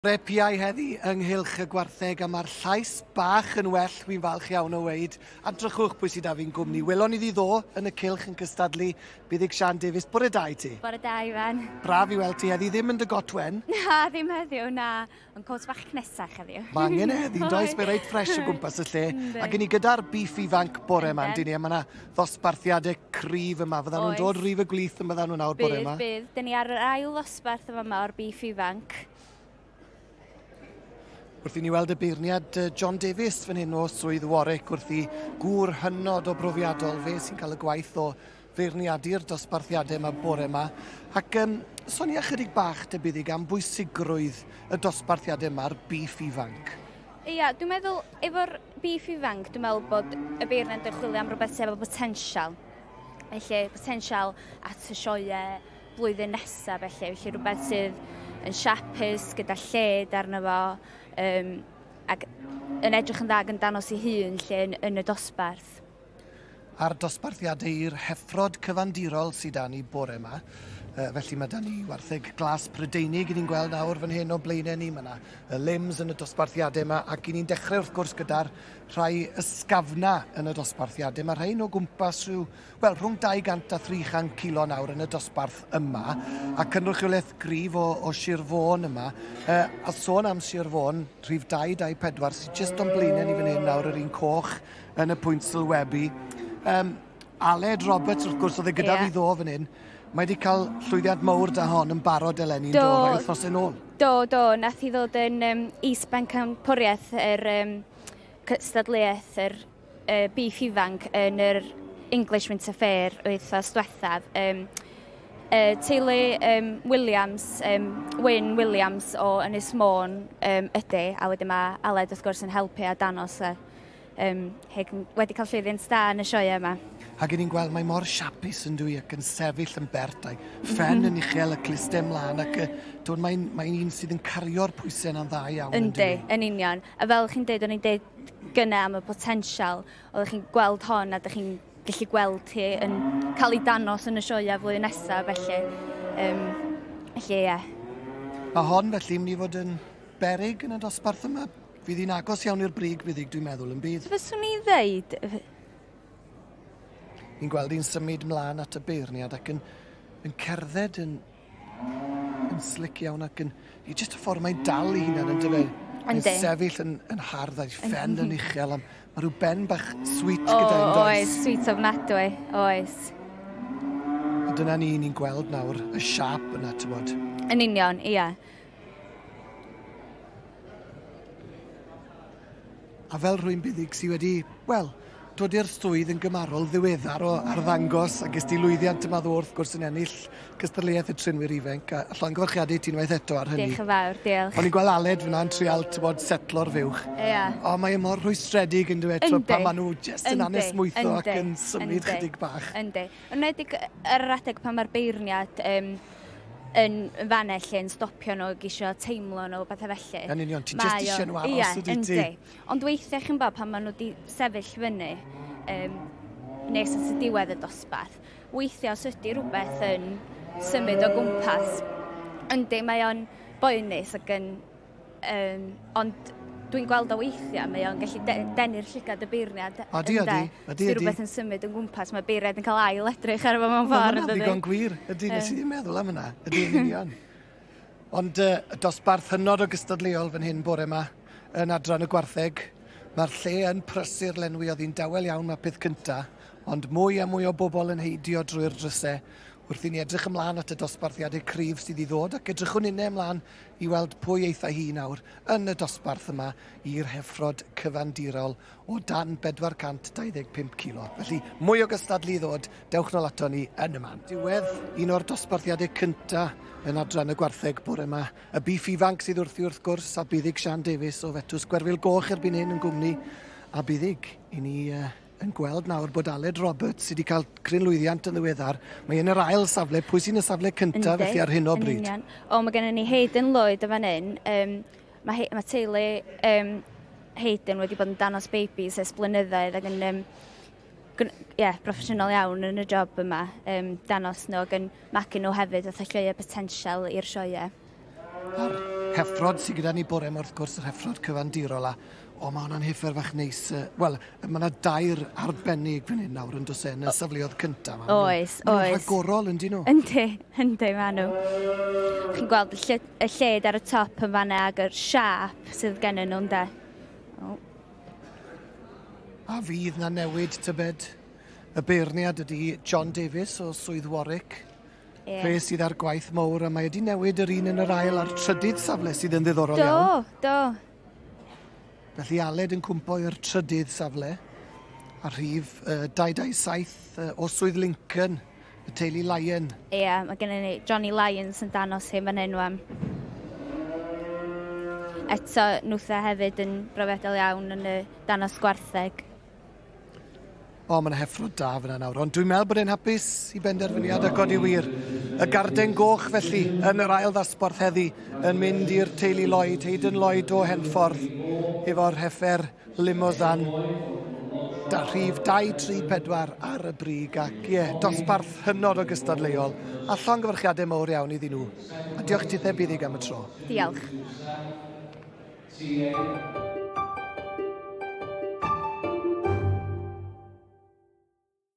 Repiau heddi ynghylch y gwartheg a mae'r llais bach yn well, fi'n falch iawn o weid. Adrychwch pwy sydd â fi'n gwmni. Welon i ddi ddo yn y cylch yn cystadlu. Bydd i'ch Sian Davies. Bore da i ti? Bore da, Ifan. Braf i weld ti heddi, ddim yn dy gotwen. Na, ddim heddiw, na. Ond cwrs bach nesach heddiw. Ma angen heddi, does, fe reit ffres o gwmpas y lle. Ac yn i gyda'r Biff Ifanc bore yma, yndyn ni. Mae yna ddosbarthiadau cryf yma. Fyddan nhw'n dod rif y glith yma fyddan nhw nawr bore yma. Bydd. Dyn ni ar yr ail ddosbarth yma o'r Biff Ifanc. Wrth i ni weld y beirniad John Davies fan hyn o Swydd Warwick wrth i gŵr hynod o brofiadol fe sy'n cael y gwaith o feirniadu'r dosbarthiadau yma bore yma. Ac sonia chydig bach debydig am bwysigrwydd y dosbarthiadau yma'r Biff Ifanc. Ia, dwi'n meddwl, efo'r Biff Ifanc, dwi'n meddwl bod y beirniad yn chwilio am rhywbeth sef o potensial. Felly, potensial at y sioe blwyddyn nesaf, felly rhywbeth sydd yn siapus, gyda lled arno fo, ac yn edrych yn dda yn danos ei hun lle yn y dosbarth. A'r dosbarthiadau i'r heffrod cyfandirol sydd â ni bore yma. Felly mae da ni wartheg glas Prydeinig i ni'n gweld nawr fan hyn o blaenau ni. Mae yna limbs yn y dosbarthiadau yma ac i ni'n dechrau wrth gwrs gyda'r rhai ysgafna yn y dosbarthiadau. Mae rhain o gwmpas rhwng 200 a 300 kilo nawr yn y dosbarth yma a cynrychiolaeth grif o Sir Fôn yma. A sôn am Sir Fôn, rhif 224 sydd jyst o'n blaenau ni fan hyn nawr yr un coch yn y pwynt sylwebu. Aled Roberts wrth gwrs oedd e gyda fi ddo fan hyn. Mae wedi cael llwyddiant mawr da hon yn barod eleni'n dod rhai wythnos yn ôl. Do, nath i ddod yn is-banc campwriaeth yr cystadleuaeth, yr Biff Ifanc yn yr English Winter Fair wythnos diwethaf. Teulu Williams, Wyn Williams o Ynys Môn ydy, a wedyn mae Aled wrth gwrs yn helpu a danos wedi cael llwyddiant da yn y sioe yma. Ac ni'n gweld mae mor siapus yn dwi ac yn sefyll yn bert a'i ffen yn uchel y clustau ymlaen ac mae'n un sydd yn cario'r pwysau yna'n dda iawn. Yndi, yn union. A fel chi'n dweud, o'n i'n dweud gyna am y potensial, oeddech chi'n gweld hon a ydych chi'n gallu gweld hi yn cael ei danos yn y sioe flwyddyn nesaf, felly ie. Mae hon felly mynd i fod yn berig yn y dosbarth yma. Fydd hi'n agos iawn i'r brig fyddig dwi'n meddwl yn bydd. Fyswn i ddeud... Ni'n gweld hi'n symud mlaen at y beirniad ac yn cerdded yn slic iawn ac i jyst y ffordd mae'n dal i hunan yn dyfa. Mae'n sefyll yn hardd a'i ffen yn uchel. Mae rhyw ben bach sweet gyda yn does. Oes, sweet ofnadwy, oes. A dyna ni'n gweld nawr y siap yna, tywod. Yn union, ia. A fel rwy'n buddig sydd wedi, dod i'r swydd yn gymarol ddiweddar o arddangos a gys ti lwyddiant yma ddo wrth gwrs yn ennill cystadleuaeth y trinwyr ifanc a llongyfarchiadau ti'n waith eto ar hynny. Diolch yn fawr, diolch. O'n i'n gweld Aled fyna'n trial setlo'r fywch. Ia. O, mae e mor rhwystredig yn dweud pan maen nhw jyst yn anesmwytho ac yn symud chydig bach. Yndi. Yn edrych yr adeg pan mae'r beirniad yn fanau lle yn stopio nhw gisio teimlo nhw bethau felly. Yn union, ti'n jyst eisiau nhw aros ydy ti. Ond weithiau chi'n bod pan maen nhw wedi sefyll fyny nes at y diwedd y dosbarth, weithiau os ydy rhywbeth yn symud o gwmpas. Yndi, mae o'n boenus ac yn... ond dwi'n gweld o weithiau, mae o'n gallu denu'r llygad y beirniad. Ydy. Rhywbeth yn symud yn gwmpas, mae beirniad yn cael ail edrych ar efo mewn ffordd. Mae'n ddigon gwir, ydy, nes i ddim meddwl am hynna, ydy yn union. Ond y dosbarth hynod o gystadleuol fan hyn bore yma yn adran y gwartheg. Mae'r lle yn prysur lenwi, oedd hi'n dawel iawn mae peth cynta, ond mwy a mwy o bobl yn heidio drwy'r drysau wrth i ni edrych ymlaen at y dosbarthiadau cryf sydd i ddod ac edrychwn unnau ymlaen i weld pwy eitha hi nawr yn y dosbarth yma i'r heffrod cyfandirol o dan 425 kilo. Felly mwy o gystadlu i ddod, dewch nôl ato ni yn y man. Diwedd un o'r dosbarthiadau cynta yn adran y gwartheg bore yma. Y Biff Ifanc sydd wrth gwrs a bydd Sian Davies o Fetws Gwerfyl Goch erbyn hyn yn gwmni a bydd i ni yn gweld nawr bod Aled Roberts sydd wedi cael crynlwyddiant yn ddiweddar. Mae yn yr ail safle, pwy sy'n y safle cyntaf felly ar hyn o bryd? O, mae gennym ni Hayden Lloyd y fan hyn. Mae teulu Hayden wedi bod yn danos babies ers blynyddoedd ac yn proffesiynol iawn yn y job yma. Danos nhw ac yn magu nhw hefyd wrth alluoedd potensial i'r sioe. heffrod sydd gyda ni bore yma wrth gwrs, yr heffrod cyfandirol a o, mae hwnna'n heffer fach neis. Wel, mae yna dair arbennig fan hyn nawr yn dos yn y safleoedd cyntaf. Oes. Mae'n rhagorol yn dyn nhw. Yndi, maen nhw. Chi'n gweld y lled ar y top yn fanna ag yr siap sydd gen nhw, ynde? A fydd na newid tybed. Y beirniad ydy John Davies o Swydd Warwick. Fe sydd ar gwaith mawr, a mae wedi newid yr un yn yr ail ar trydydd safle sydd yn ddiddorol iawn. Do. Felly Aled yn cwmpo i'r trydydd safle. A rhif 227 o Swydd Lincoln, y teulu Lion. Mae gen ni Johnny Lyons yn danos hyn fan hyn wan. Eto, nwtha hefyd yn brofiadol iawn yn y danos gwartheg. Mae'n heffrod da fyna nawr, ond dwi'n meddwl bod e'n hapus i benderfyniad a godi wir. Y garden goch felly yn yr ail ddasborth heddi yn mynd i'r teulu Lloyd, Hayden Lloyd o Henffordd, efo'r heffer Limousin. Da rhif 2, 3, 4 ar y brig ac dosbarth hynod o gystadleuol. A llongyfarchiadau mawr iawn iddyn nhw. A diolch titheb iddi am y tro. Diolch.